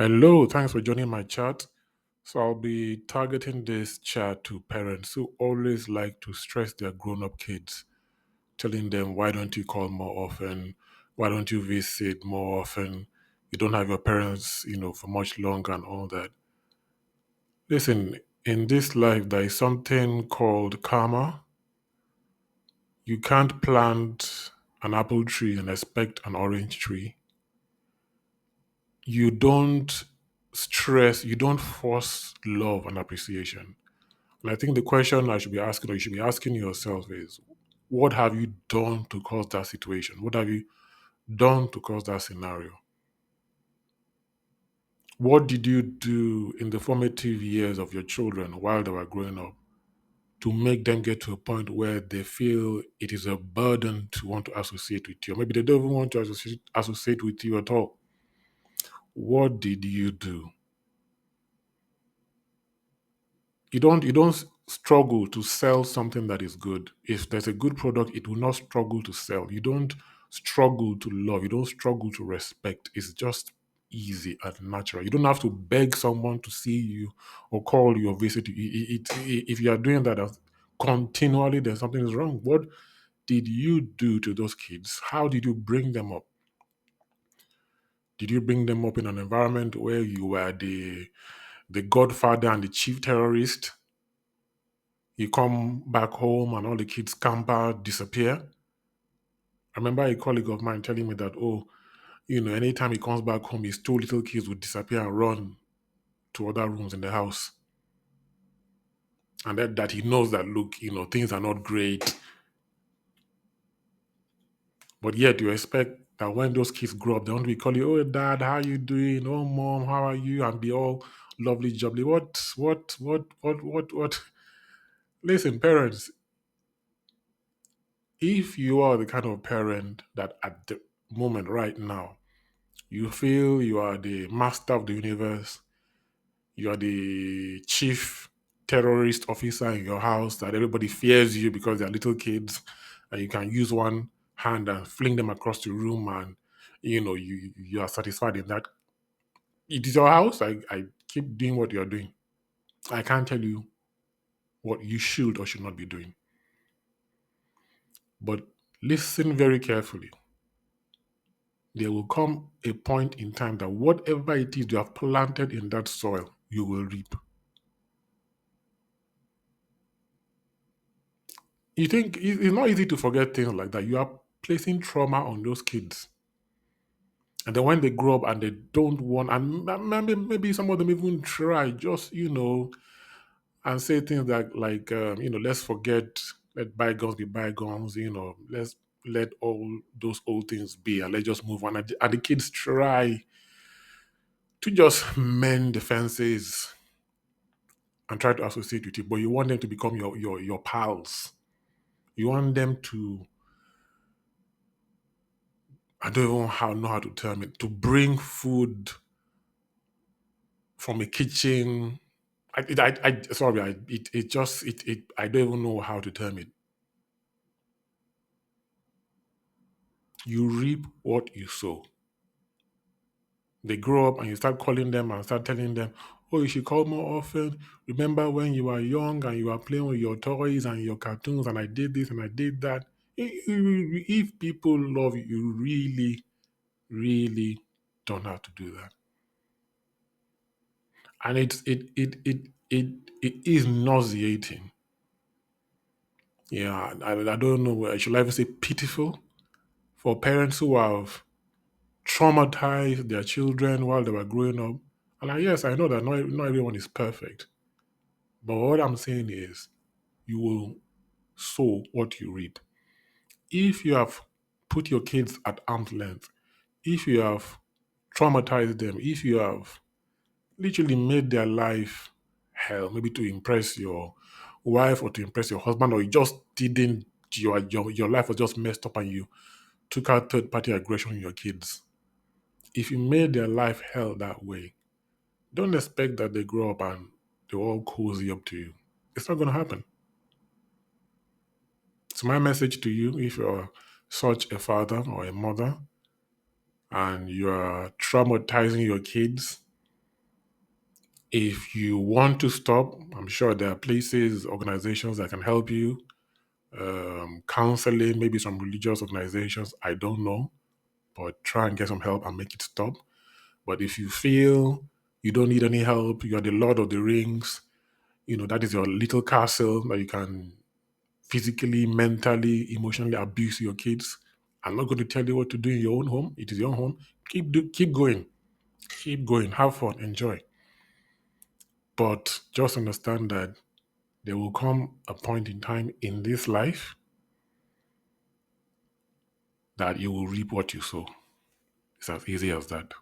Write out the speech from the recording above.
Hello, thanks for joining my chat. So I'll be targeting this chat to parents who always like to stress their grown-up kids, telling them, why don't you call more often? Why don't you visit more often? You don't have your parents, for much longer and all that. Listen, in this life, there is something called karma. You can't plant an apple tree and expect an orange tree. You don't you don't force love and appreciation. And I think the question I should be asking, or you should be asking yourself, is what have you done to cause that situation? What have you done to cause that scenario? What did you do in the formative years of your children while they were growing up to make them get to a point where they feel it is a burden to want to associate with you? Maybe they don't even want to associate with you at all. What did you do? You don't struggle to sell something that is good. If there's a good product, it will not struggle to sell. You don't struggle to love. You don't struggle to respect. It's just easy and natural. You don't have to beg someone to see you or call you or visit you. If you are doing that continually, then something is wrong. What did you do to those kids? How did you bring them up? Did you bring them up in an environment where you were the godfather and the chief terrorist? You come back home and all the kids scamper, disappear. I remember a colleague of mine telling me that, oh, anytime he comes back home, his two little kids would disappear and run to other rooms in the house. And that he knows that, look, things are not great. But yet you expect that when those kids grow up, they want to be calling you, oh, dad, how you doing? Oh, mom, how are you? And be all lovely, jubbly. What? Listen, parents, if you are the kind of parent that at the moment right now, you feel you are the master of the universe. You are the chief terrorist officer in your house that everybody fears you because they're little kids and you can use one hand and fling them across the room and you are satisfied in that. It is your house. I keep doing what you're doing. I can't tell you what you should or should not be doing. But listen very carefully. There will come a point in time that whatever it is you have planted in that soil, you will reap. You think it's not easy to forget things like that. You are placing trauma on those kids. And then when they grow up and they don't want, and maybe some of them even try, just, and say things like, let's forget, let bygones be bygones, let's let all those old things be and let's just move on. And the kids try to just mend the fences and try to associate with you, but you want them to become your pals. You want them to, I don't even know how to term it, to bring food from a kitchen. Sorry, I don't even know how to term it. You reap what you sow. They grow up and you start calling them and start telling them, oh, you should call more often. Remember when you were young and you were playing with your toys and your cartoons and I did this and I did that. If people love you, you really, really don't have to do that. And it is nauseating. Yeah, I don't know. Should I even say pitiful for parents who have traumatized their children while they were growing up. And yes, I know that not everyone is perfect. But what I'm saying is, you will sow what you reap. If you have put your kids at arm's length, if you have traumatized them, if you have literally made their life hell, maybe to impress your wife or to impress your husband, or you just didn't, your life was just messed up and you took out third party aggression on your kids. If you made their life hell that way, don't expect that they grow up and they all cozy up to you. It's not going to happen. So, my message to you, if you're such a father or a mother and you're traumatizing your kids, If you want to stop, I'm sure there are places, organizations that can help you. Counseling, maybe some religious organizations, I don't know, but try and get some help and make it stop. But if you feel you don't need any help, you're the Lord of the Rings, that is your little castle that you can physically, mentally, emotionally abuse your kids. I'm not going to tell you what to do in your own home. It is your own home. Keep going. Keep going. Have fun. Enjoy. But just understand that there will come a point in time in this life that you will reap what you sow. It's as easy as that.